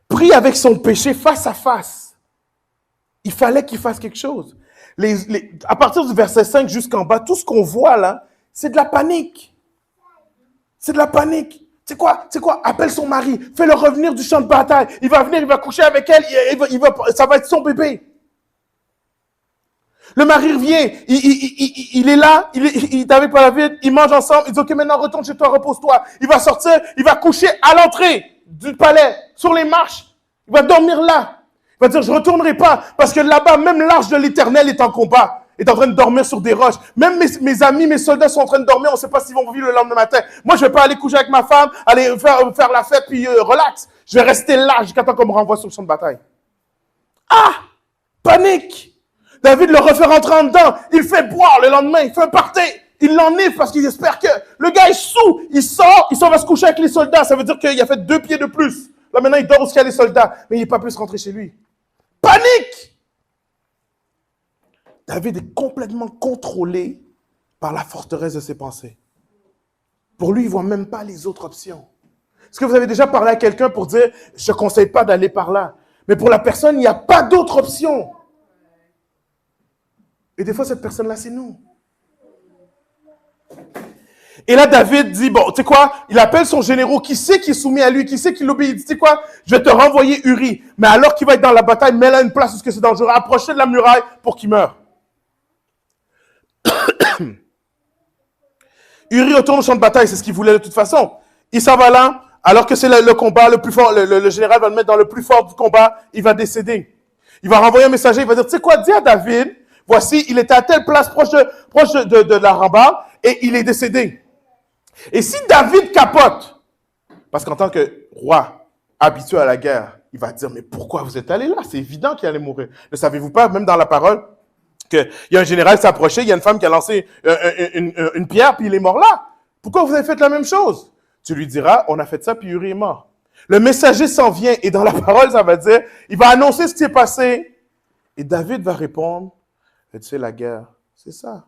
Pris avec son péché face à face, il fallait qu'il fasse quelque chose. À partir du verset 5 jusqu'en bas, tout ce qu'on voit là, c'est de la panique. C'est de la panique. C'est quoi? Appelle son mari, fais-le revenir du champ de bataille. Il va venir, il va coucher avec elle, ça va être son bébé. Le mari revient, il est là, il t'avait pas la vie, ils mangent ensemble, il dit ok maintenant retourne chez toi, repose-toi. Il va sortir, il va coucher à l'entrée du palais, sur les marches, il va dormir là. Il va dire je retournerai pas, parce que là-bas, même l'arche de l'Éternel est en combat, est en train de dormir sur des roches. Même mes amis, mes soldats sont en train de dormir, on ne sait pas s'ils vont vivre le lendemain matin. Moi je vais pas aller coucher avec ma femme, aller faire la fête, puis relax. Je vais rester là jusqu'à temps qu'on me renvoie sur le champ de bataille. Ah! Panique! David le refait rentrer en dedans. Il fait boire le lendemain. Il fait un party. Il l'enivre parce qu'il espère que le gars est sous. Il sort, il s'en va se coucher avec les soldats. Ça veut dire qu'il a fait 2 pieds de plus. Là, maintenant, il dort aussi à les soldats. Mais il n'est pas plus rentré chez lui. Panique! David est complètement contrôlé par la forteresse de ses pensées. Pour lui, il ne voit même pas les autres options. Est-ce que vous avez déjà parlé à quelqu'un pour dire « Je ne te conseille pas d'aller par là ». Mais pour la personne, il n'y a pas d'autre option. Et des fois, cette personne-là, c'est nous. Et là, David dit, bon, tu sais quoi? Il appelle son généraux, qui sait qui est soumis à lui, qui sait qui l'obéit. Il dit, tu sais quoi? Je vais te renvoyer Uri. Mais alors qu'il va être dans la bataille, mets-le à une place où c'est dangereux. Approchez de la muraille pour qu'il meure. Uri retourne au champ de bataille, c'est ce qu'il voulait de toute façon. Il s'en va là, alors que c'est le combat le plus fort, le général va le mettre dans le plus fort du combat, il va décéder. Il va renvoyer un messager, il va dire, tu sais quoi? Dis à David, voici, il était à telle place proche de la rambarde et il est décédé. Et si David capote, parce qu'en tant que roi habitué à la guerre, il va dire, mais pourquoi vous êtes allé là? C'est évident qu'il allait mourir. Ne savez-vous pas, même dans la parole, qu'il y a un général qui s'est approché, il y a une femme qui a lancé une pierre, puis il est mort là. Pourquoi vous avez fait la même chose? Tu lui diras, on a fait ça, puis Uri est mort. Le messager s'en vient, et dans la parole, ça va dire, il va annoncer ce qui est passé. Et David va répondre, tu sais, la guerre, c'est ça.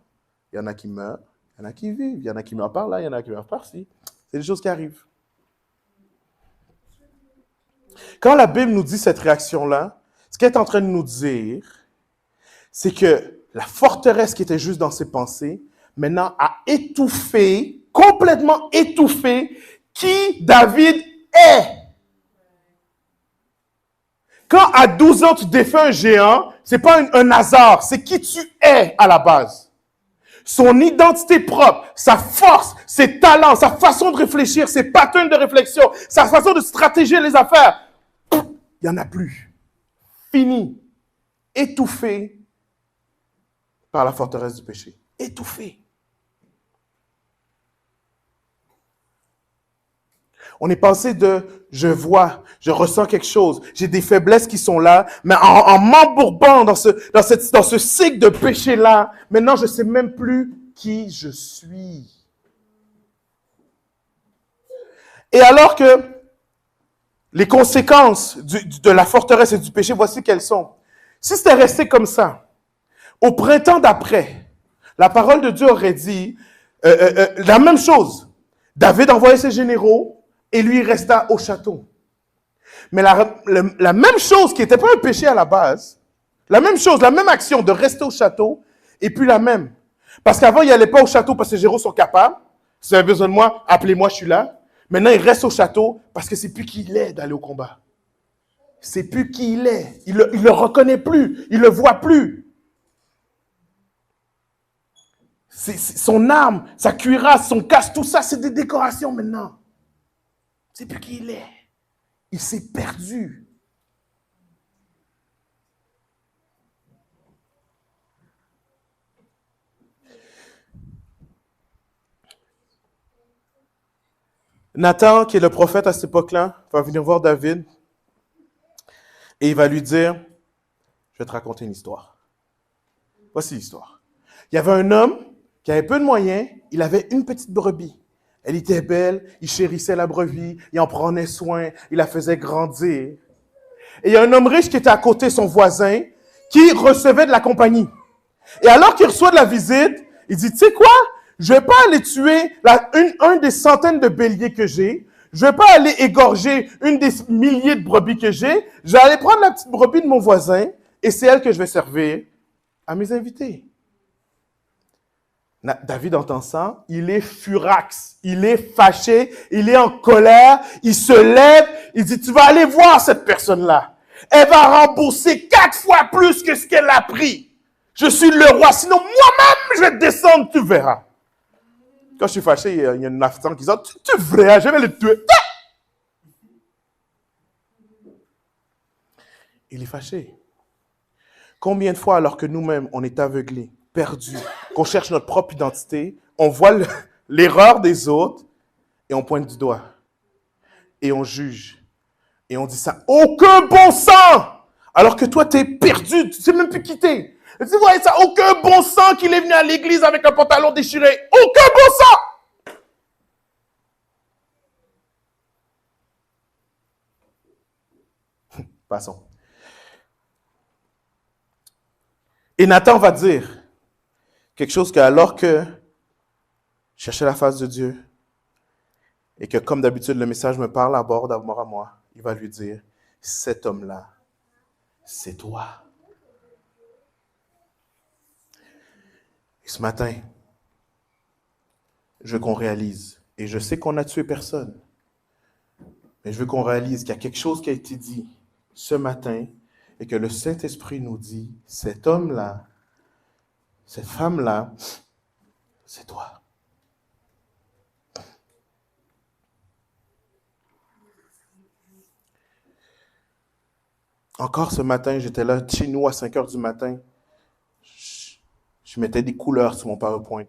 Il y en a qui meurent, il y en a qui vivent, il y en a qui meurent par là, il y en a qui meurent par-ci. C'est des choses qui arrivent. Quand la Bible nous dit cette réaction-là, ce qu'elle est en train de nous dire, c'est que la forteresse qui était juste dans ses pensées, maintenant a étouffé, complètement étouffé, qui David est. Quand à 12 ans tu défais un géant, c'est pas un hasard, c'est qui tu es à la base. Son identité propre, sa force, ses talents, sa façon de réfléchir, ses patterns de réflexion, sa façon de stratégier les affaires, il n'y en a plus. Fini. Étouffé par la forteresse du péché. Étouffé. On est passé de « je vois, je ressens quelque chose, j'ai des faiblesses qui sont là », mais en m'embourbant dans ce cycle de péché-là, maintenant je ne sais même plus qui je suis. Et alors que les conséquences de la forteresse et du péché, voici quelles sont. Si c'était resté comme ça, au printemps d'après, la parole de Dieu aurait dit la même chose. David envoyait ses généraux, et lui, il resta au château. Mais la même chose qui n'était pas un péché à la base, la même chose, la même action de rester au château, et puis la même. Parce qu'avant, il n'allait pas au château parce que les généraux sont capables. Si vous avez besoin de moi, appelez-moi, je suis là. Maintenant, il reste au château parce que c'est plus qui il est d'aller au combat. C'est plus qui il est. Il le reconnaît plus. Il le voit plus. C'est son arme, sa cuirasse, son casque, tout ça, c'est des décorations maintenant. C'est plus qui il est. Il s'est perdu. Nathan, qui est le prophète à cette époque-là, va venir voir David et il va lui dire, je vais te raconter une histoire. Voici l'histoire. Il y avait un homme qui avait peu de moyens, il avait une petite brebis. Elle était belle, il chérissait la brebis, il en prenait soin, il la faisait grandir. Et il y a un homme riche qui était à côté, son voisin, qui recevait de la compagnie. Et alors qu'il reçoit de la visite, il dit, tu sais quoi? Je vais pas aller tuer un des centaines de béliers que j'ai. Je vais pas aller égorger une des milliers de brebis que j'ai. Je vais aller prendre la petite brebis de mon voisin et c'est elle que je vais servir à mes invités. David entend ça, il est furax, il est fâché, il est en colère, il se lève, il dit, tu vas aller voir cette personne-là. Elle va rembourser 4 fois plus que ce qu'elle a pris. Je suis le roi, sinon moi-même je vais descendre, tu verras. Quand je suis fâché, il y a une affront qui dit, tu verras, je vais le tuer. Il est fâché. Combien de fois, alors que nous-mêmes, on est aveuglés, perdus, qu'on cherche notre propre identité, on voit l'erreur des autres et on pointe du doigt. Et on juge. Et on dit ça, aucun bon sens! Alors que toi, tu es perdu, tu ne sais même plus qui t'es. Tu vois ça, aucun bon sens qu'il est venu à l'église avec un pantalon déchiré. Aucun bon sens! Passons. Et Nathan va dire quelque chose que, alors que je cherchais la face de Dieu, et que comme d'habitude le message me parle à bord d'amour à moi, il va lui dire, cet homme-là, c'est toi. Et ce matin, je veux qu'on réalise, et je sais qu'on n'a tué personne, mais je veux qu'on réalise qu'il y a quelque chose qui a été dit ce matin, et que le Saint-Esprit nous dit, cet homme-là, cette femme-là, c'est toi. Encore ce matin, j'étais là chez nous à 5 heures du matin. Je mettais des couleurs sur mon PowerPoint.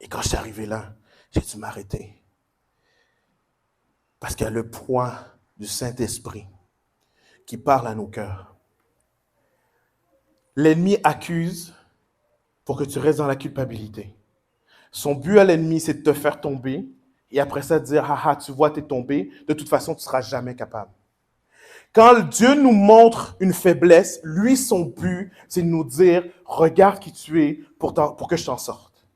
Et quand je suis arrivé là, j'ai dû m'arrêter. Parce qu'il y a le poids du Saint-Esprit qui parle à nos cœurs. L'ennemi accuse pour que tu restes dans la culpabilité. Son but à l'ennemi, c'est de te faire tomber Et après ça, dire, haha, tu vois, t'es tombé. De toute façon, tu seras jamais capable. Quand Dieu nous montre une faiblesse, lui, son but, c'est de nous dire, regarde qui tu es pour que je t'en sorte.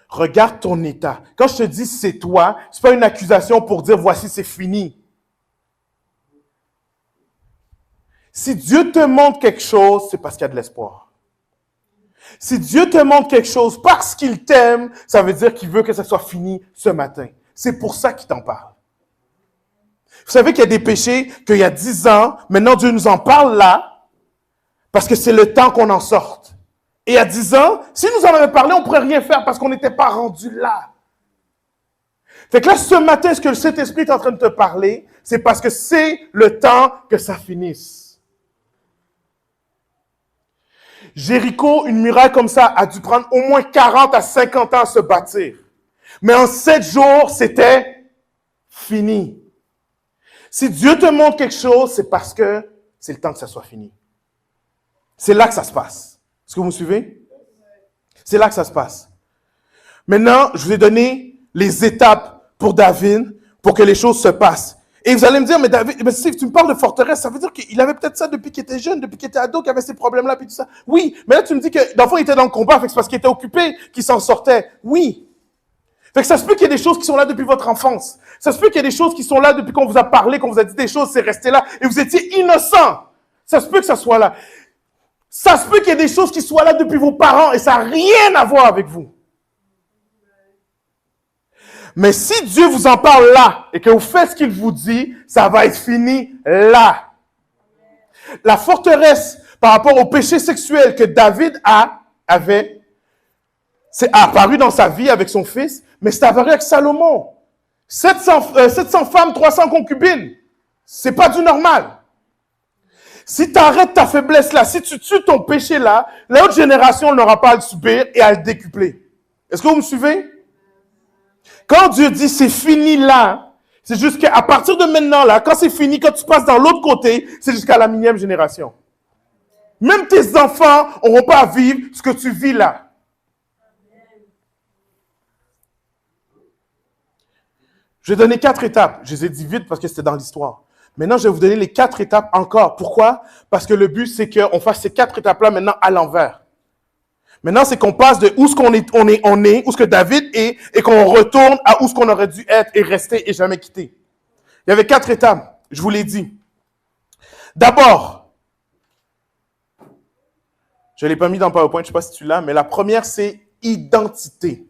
Regarde ton état. Quand je te dis c'est toi, c'est pas une accusation pour dire voici c'est fini. Si Dieu te montre quelque chose, c'est parce qu'il y a de l'espoir. Si Dieu te montre quelque chose parce qu'il t'aime, ça veut dire qu'il veut que ça soit fini ce matin. C'est pour ça qu'il t'en parle. Vous savez qu'il y a des péchés qu'il y a 10 ans, maintenant Dieu nous en parle là, parce que c'est le temps qu'on en sorte. Et il y a 10 ans, si nous en avait parlé, on ne pourrait rien faire parce qu'on n'était pas rendu là. Fait que là, ce matin, ce que le Saint-Esprit est en train de te parler, c'est parce que c'est le temps que ça finisse. Jéricho, une muraille comme ça, a dû prendre au moins 40 à 50 ans à se bâtir. Mais en 7 jours, c'était fini. Si Dieu te montre quelque chose, c'est parce que c'est le temps que ça soit fini. C'est là que ça se passe. Est-ce que vous me suivez? C'est là que ça se passe. Maintenant, je vous ai donné les étapes pour David, pour que les choses se passent. Et vous allez me dire, mais David, si tu me parles de forteresse, ça veut dire qu'il avait peut-être ça depuis qu'il était jeune, depuis qu'il était ado, qu'il avait ces problèmes-là, puis tout ça. Oui, mais là, tu me dis que, dans le fond, il était dans le combat, fait que c'est parce qu'il était occupé qu'il s'en sortait. Oui. Fait que ça se peut qu'il y ait des choses qui sont là depuis votre enfance. Ça se peut qu'il y ait des choses qui sont là depuis qu'on vous a parlé, qu'on vous a dit des choses, c'est resté là, et vous étiez innocent. Ça se peut que ça soit là. Ça se peut qu'il y ait des choses qui soient là depuis vos parents, et ça n'a rien à voir avec vous. Mais si Dieu vous en parle là, et que vous faites ce qu'il vous dit, ça va être fini là. La forteresse, par rapport au péché sexuel que David avait, c'est apparu dans sa vie avec son fils, mais c'est apparu avec Salomon. 700 femmes, 300 concubines. C'est pas du normal. Si tu arrêtes ta faiblesse là, si tu tues ton péché là, la autre génération n'aura pas à le subir et à le décupler. Est-ce que vous me suivez? Quand Dieu dit c'est fini là, c'est juste qu'à partir de maintenant là, quand c'est fini, quand tu passes dans l'autre côté, c'est jusqu'à la 1000e génération. Même tes enfants n'auront pas à vivre ce que tu vis là. Je vais donner 4 étapes. Je les ai dit vite parce que c'était dans l'histoire. Maintenant, je vais vous donner les 4 étapes encore. Pourquoi? Parce que le but, c'est qu'on fasse ces 4 étapes-là maintenant à l'envers. Maintenant, c'est qu'on passe de où ce qu'on est, où ce que David est, et qu'on retourne à où ce qu'on aurait dû être et rester et jamais quitter. Il y avait 4 étapes. Je vous l'ai dit. D'abord, je ne l'ai pas mis dans le PowerPoint, je ne sais pas si tu l'as, mais la première, c'est identité.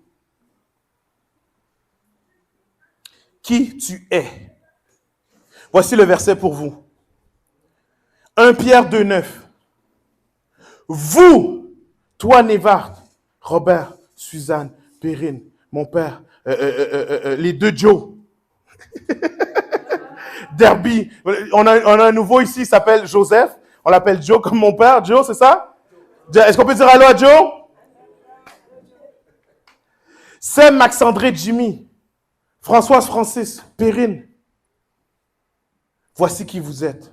Qui tu es. Voici le verset pour vous. 1 Pierre 2,9. Vous, toi Névard, Robert, Suzanne, Perrine, mon père, les 2 Joe, Derby, on a un nouveau ici, il s'appelle Joseph, on l'appelle Joe comme mon père, Joe, c'est ça? Est-ce qu'on peut dire allô à Joe? Sam, Max-André, Jimmy, Françoise, Francis, Perrine. Voici qui vous êtes.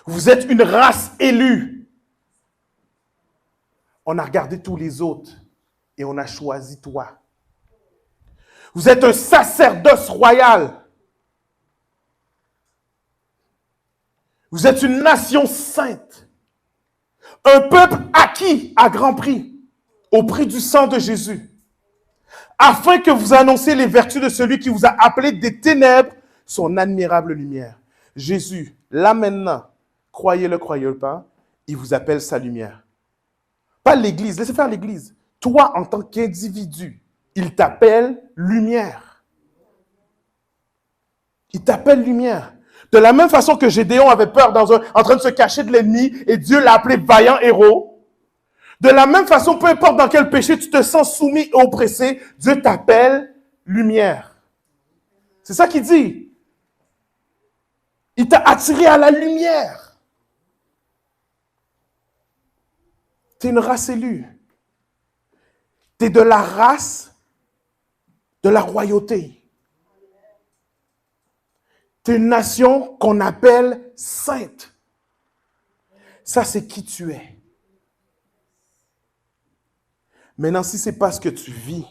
Vous êtes une race élue. On a regardé tous les autres et on a choisi toi. Vous êtes un sacerdoce royal. Vous êtes une nation sainte. Un peuple acquis à grand prix, au prix du sang de Jésus. Afin que vous annonciez les vertus de celui qui vous a appelé des ténèbres, son admirable lumière. Jésus, là maintenant, croyez-le, croyez-le pas, il vous appelle sa lumière. Pas l'Église, laissez faire l'Église. Toi, en tant qu'individu, il t'appelle lumière. Il t'appelle lumière. De la même façon que Gédéon avait peur en train de se cacher de l'ennemi et Dieu l'a appelé vaillant héros. De la même façon, peu importe dans quel péché tu te sens soumis et oppressé, Dieu t'appelle lumière. C'est ça qu'il dit. Il t'a attiré à la lumière. Tu es une race élue. Tu es de la race de la royauté. Tu es une nation qu'on appelle sainte. Ça, c'est qui tu es. Maintenant, si ce n'est pas ce que tu vis,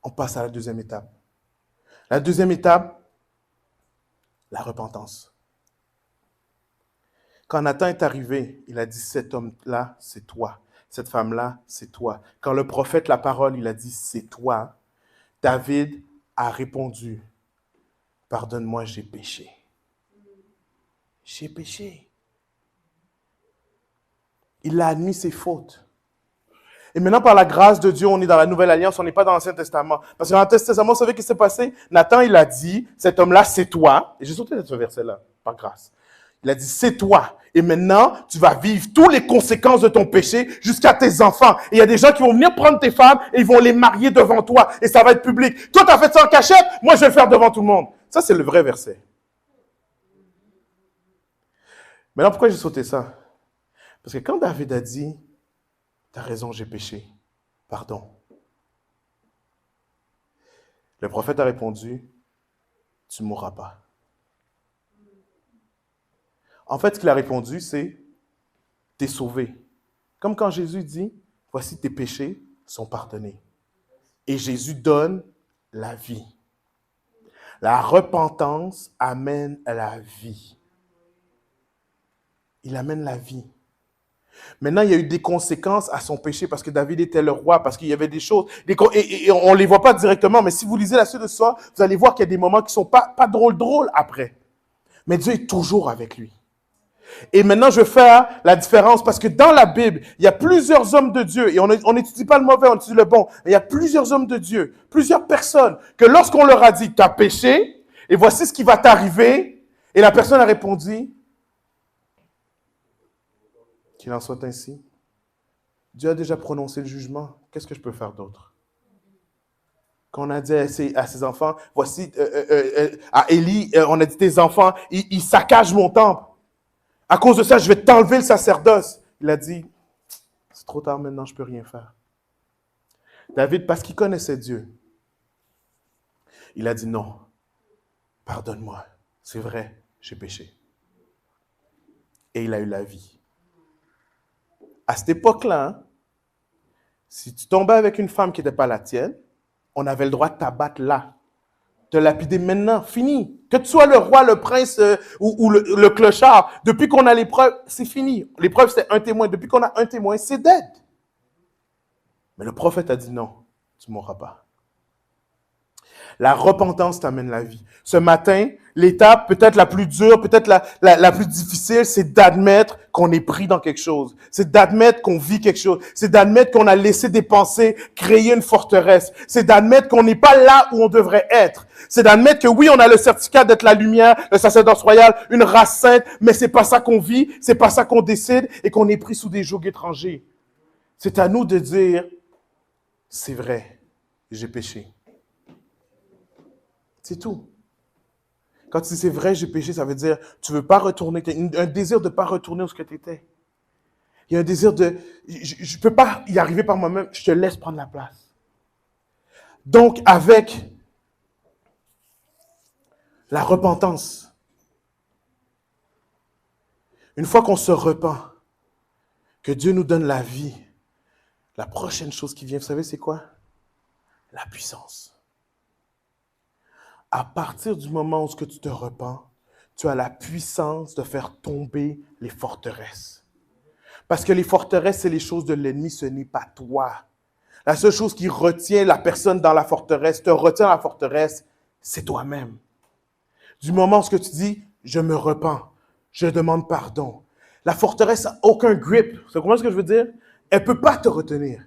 on passe à la deuxième étape. La deuxième étape, la repentance. Quand Nathan est arrivé, il a dit, cet homme-là, c'est toi. Cette femme-là, c'est toi. Quand le prophète, la parole, il a dit, c'est toi. David a répondu, pardonne-moi, j'ai péché. J'ai péché. Il a admis ses fautes. Et maintenant, par la grâce de Dieu, on est dans la Nouvelle Alliance, on n'est pas dans l'Ancien Testament. Parce que dans l'Ancien Testament, vous savez ce qui s'est passé? Nathan, il a dit, cet homme-là, c'est toi. Et j'ai sauté de ce verset-là, par grâce. Il a dit, c'est toi. Et maintenant, tu vas vivre toutes les conséquences de ton péché jusqu'à tes enfants. Et il y a des gens qui vont venir prendre tes femmes et ils vont les marier devant toi. Et ça va être public. Toi, tu as fait ça en cachette, moi, je vais le faire devant tout le monde. Ça, c'est le vrai verset. Maintenant, pourquoi j'ai sauté ça? Parce que quand David a dit, t'as raison, j'ai péché, pardon. Le prophète a répondu, tu ne mourras pas. En fait, ce qu'il a répondu, c'est, t'es sauvé. Comme quand Jésus dit, voici tes péchés sont pardonnés. Et Jésus donne la vie. La repentance amène à la vie. Il amène la vie. Maintenant, il y a eu des conséquences à son péché parce que David était le roi, parce qu'il y avait des choses. Et on ne les voit pas directement, mais si vous lisez la suite de ça, vous allez voir qu'il y a des moments qui ne sont pas drôles après. Mais Dieu est toujours avec lui. Et maintenant, je vais faire la différence parce que dans la Bible, il y a plusieurs hommes de Dieu. Et on n'étudie pas le mauvais, on étudie le bon. Il y a plusieurs hommes de Dieu, plusieurs personnes, que lorsqu'on leur a dit, tu as péché, et voici ce qui va t'arriver, et la personne a répondu, qu'il en soit ainsi. Dieu a déjà prononcé le jugement. Qu'est-ce que je peux faire d'autre? Quand on a dit à ses enfants, voici, à Élie, on a dit, tes enfants, ils saccagent mon temple. À cause de ça, je vais t'enlever le sacerdoce. Il a dit, c'est trop tard maintenant, je ne peux rien faire. David, parce qu'il connaissait Dieu, il a dit non, pardonne-moi, c'est vrai, j'ai péché. Et il a eu la vie. À cette époque-là, hein, si tu tombais avec une femme qui n'était pas la tienne, on avait le droit de t'abattre là. Te lapider maintenant, fini. Que tu sois le roi, le prince ou le clochard, depuis qu'on a l'épreuve, c'est fini. L'épreuve, c'est un témoin. Depuis qu'on a un témoin, c'est dead. Mais le prophète a dit non, tu ne mourras pas. La repentance t'amène la vie. Ce matin, l'étape peut-être la plus dure, peut-être la plus difficile, c'est d'admettre qu'on est pris dans quelque chose. C'est d'admettre qu'on vit quelque chose. C'est d'admettre qu'on a laissé des pensées créer une forteresse. C'est d'admettre qu'on n'est pas là où on devrait être. C'est d'admettre que oui, on a le certificat d'être la lumière, le sacerdoce royal, une race sainte, mais c'est pas ça qu'on vit, c'est pas ça qu'on décide et qu'on est pris sous des jougs étrangers. C'est à nous de dire, c'est vrai, j'ai péché. C'est tout. Quand tu dis c'est vrai, j'ai péché, ça veut dire tu ne veux pas retourner, tu as un désir de ne pas retourner où ce que tu étais. Il y a un désir de, je ne peux pas y arriver par moi-même, je te laisse prendre la place. Donc, avec la repentance, une fois qu'on se repent, que Dieu nous donne la vie, la prochaine chose qui vient, vous savez c'est quoi? La puissance. À partir du moment où tu te repens, tu as la puissance de faire tomber les forteresses. Parce que les forteresses, c'est les choses de l'ennemi, ce n'est pas toi. La seule chose qui retient la personne dans la forteresse, te retient dans la forteresse, c'est toi-même. Du moment où tu dis, je me repens, je demande pardon. La forteresse n'a aucun grip. Vous comprenez ce que je veux dire? Elle ne peut pas te retenir.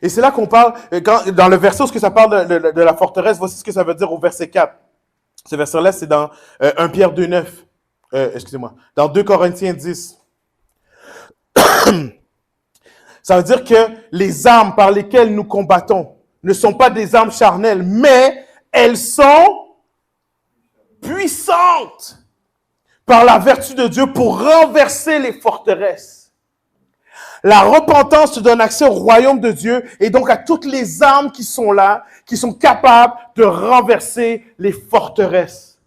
Et c'est là qu'on parle, dans le verset où ça parle de la forteresse, voici ce que ça veut dire au verset 4. Ce verset-là, c'est dans 1 Pierre 2,9. Dans 2 Corinthiens 10. Ça veut dire que les armes par lesquelles nous combattons ne sont pas des armes charnelles, mais elles sont puissantes par la vertu de Dieu pour renverser les forteresses. La repentance te donne accès au royaume de Dieu et donc à toutes les armes qui sont là, qui sont capables de renverser les forteresses.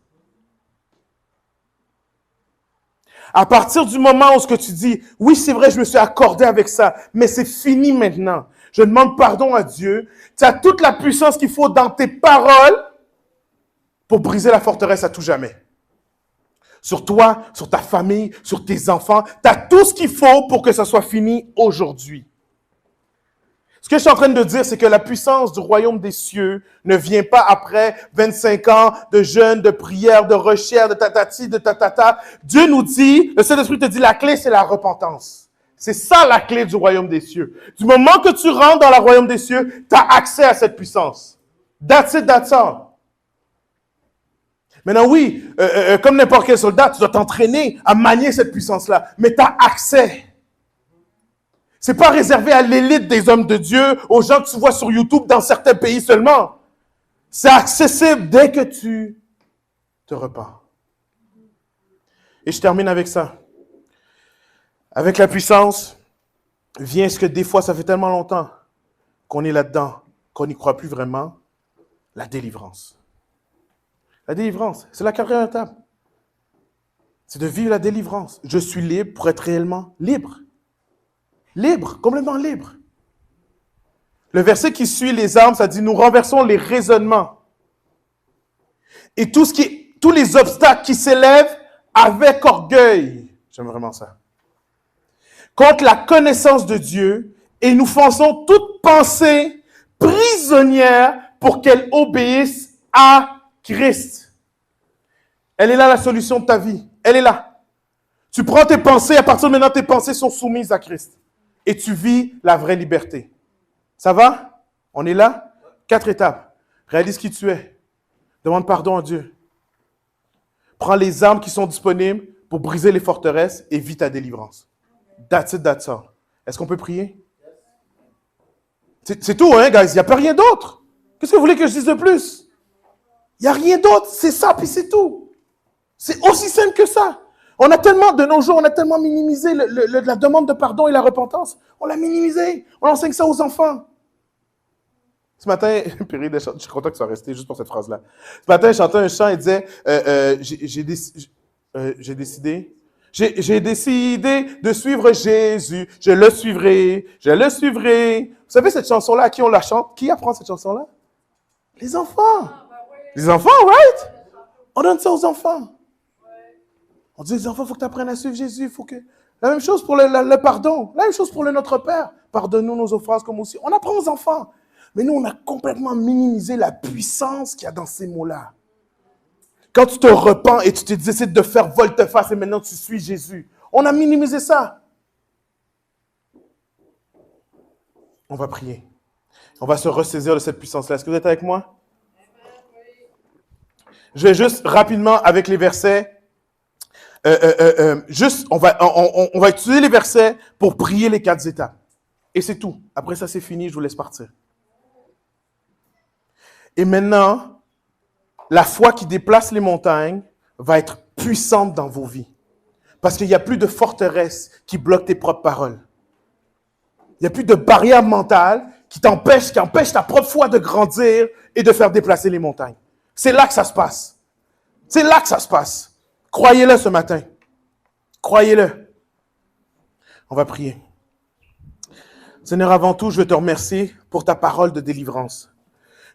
À partir du moment où ce que tu dis, oui, c'est vrai, je me suis accordé avec ça, mais c'est fini maintenant. Je demande pardon à Dieu. Tu as toute la puissance qu'il faut dans tes paroles pour briser la forteresse à tout jamais. Sur toi, sur ta famille, sur tes enfants. Tu as tout ce qu'il faut pour que ça soit fini aujourd'hui. Ce que je suis en train de dire, c'est que la puissance du royaume des cieux ne vient pas après 25 ans de jeûne, de prière, de recherche, de tatati, de tatata. Dieu nous dit, le Saint-Esprit te dit, la clé, c'est la repentance. C'est ça la clé du royaume des cieux. Du moment que tu rentres dans le royaume des cieux, tu as accès à cette puissance. That's it, that's all. Maintenant, oui, comme n'importe quel soldat, tu dois t'entraîner à manier cette puissance-là. Mais tu as accès. C'est pas réservé à l'élite des hommes de Dieu, aux gens que tu vois sur YouTube dans certains pays seulement. C'est accessible dès que tu te repens. Et je termine avec ça. Avec la puissance, vient ce que des fois, ça fait tellement longtemps qu'on est là-dedans, qu'on n'y croit plus vraiment, la délivrance. La délivrance, c'est la quatrième étape. C'est de vivre la délivrance. Je suis libre pour être réellement libre. Libre, complètement libre. Le verset qui suit les armes, ça dit, nous renversons les raisonnements. Et tous les obstacles qui s'élèvent avec orgueil. J'aime vraiment ça. Contre la connaissance de Dieu, et nous faisons toute pensée prisonnière pour qu'elle obéisse à Christ. Elle est là la solution de ta vie. Elle est là. Tu prends tes pensées, à partir de maintenant, tes pensées sont soumises à Christ. Et tu vis la vraie liberté. Ça va? On est là? 4 étapes. Réalise qui tu es. Demande pardon à Dieu. Prends les armes qui sont disponibles pour briser les forteresses et vis ta délivrance. That's it, that's all. Est-ce qu'on peut prier? C'est tout, hein, guys? Il n'y a pas rien d'autre. Qu'est-ce que vous voulez que je dise de plus? Il n'y a rien d'autre. C'est ça, puis c'est tout. C'est aussi simple que ça. On a tellement, de nos jours, on a tellement minimisé la demande de pardon et la repentance. On l'a minimisé. On enseigne ça aux enfants. Ce matin, je suis content que ça soit resté juste pour cette phrase-là. Ce matin, je chantais un chant et disait, j'ai décidé de suivre Jésus. Je le suivrai. Vous savez, cette chanson-là, à qui on la chante? Qui apprend cette chanson-là? Les enfants. Les enfants, right? On donne ça aux enfants. On dit aux enfants, il faut que tu apprennes à suivre Jésus. La même chose pour le pardon. La même chose pour le Notre Père. Pardonne-nous nos offenses comme aussi. On apprend aux enfants. Mais nous, on a complètement minimisé la puissance qu'il y a dans ces mots-là. Quand tu te repens et tu te décides de faire volte-face et maintenant tu suis Jésus, on a minimisé ça. On va prier. On va se ressaisir de cette puissance-là. Est-ce que vous êtes avec moi? Je vais juste rapidement avec les versets. On va utiliser les versets pour prier les 4 étapes. Et c'est tout. Après ça, c'est fini. Je vous laisse partir. Et maintenant, la foi qui déplace les montagnes va être puissante dans vos vies. Parce qu'il n'y a plus de forteresse qui bloque tes propres paroles. Il n'y a plus de barrière mentale qui empêche ta propre foi de grandir et de faire déplacer les montagnes. C'est là que ça se passe. C'est là que ça se passe. Croyez-le ce matin. Croyez-le. On va prier. Seigneur, avant tout, je veux te remercier pour ta parole de délivrance.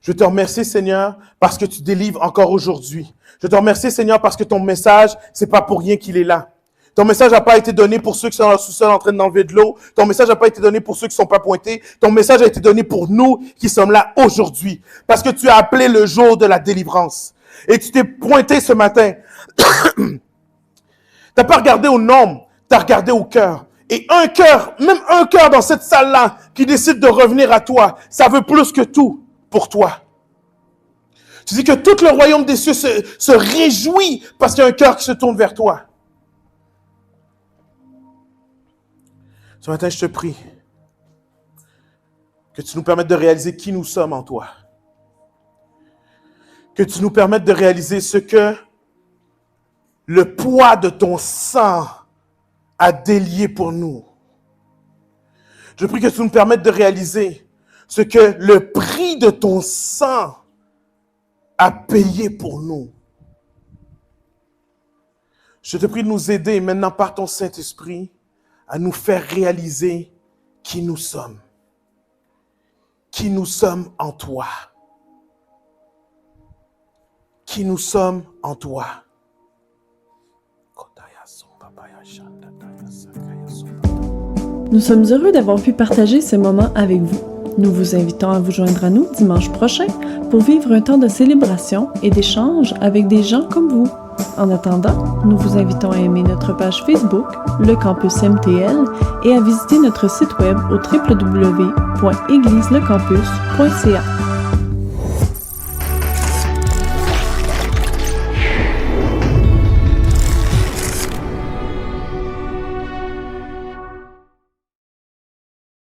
Je te remercie, Seigneur, parce que tu délivres encore aujourd'hui. Je te remercie, Seigneur, parce que ton message, c'est pas pour rien qu'il est là. Ton message n'a pas été donné pour ceux qui sont dans le sous-sol en train d'enlever de l'eau. Ton message n'a pas été donné pour ceux qui ne sont pas pointés. Ton message a été donné pour nous qui sommes là aujourd'hui. Parce que tu as appelé le jour de la délivrance. Et tu t'es pointé ce matin. Tu n'as pas regardé au nombre, tu as regardé au cœur. Et un cœur, même un cœur dans cette salle-là, qui décide de revenir à toi, ça veut plus que tout pour toi. Tu dis que tout le royaume des cieux se réjouit parce qu'il y a un cœur qui se tourne vers toi. Ce matin, je te prie que tu nous permettes de réaliser qui nous sommes en toi. Que tu nous permettes de réaliser ce que le poids de ton sang a délié pour nous. Je prie que tu nous permettes de réaliser ce que le prix de ton sang a payé pour nous. Je te prie de nous aider maintenant par ton Saint-Esprit à nous faire réaliser qui nous sommes. Qui nous sommes en toi. qui nous sommes en toi. Nous sommes heureux d'avoir pu partager ce moment avec vous. Nous vous invitons à vous joindre à nous dimanche prochain pour vivre un temps de célébration et d'échange avec des gens comme vous. En attendant, nous vous invitons à aimer notre page Facebook, le Campus MTL, et à visiter notre site web au www.égliseLecampus.ca.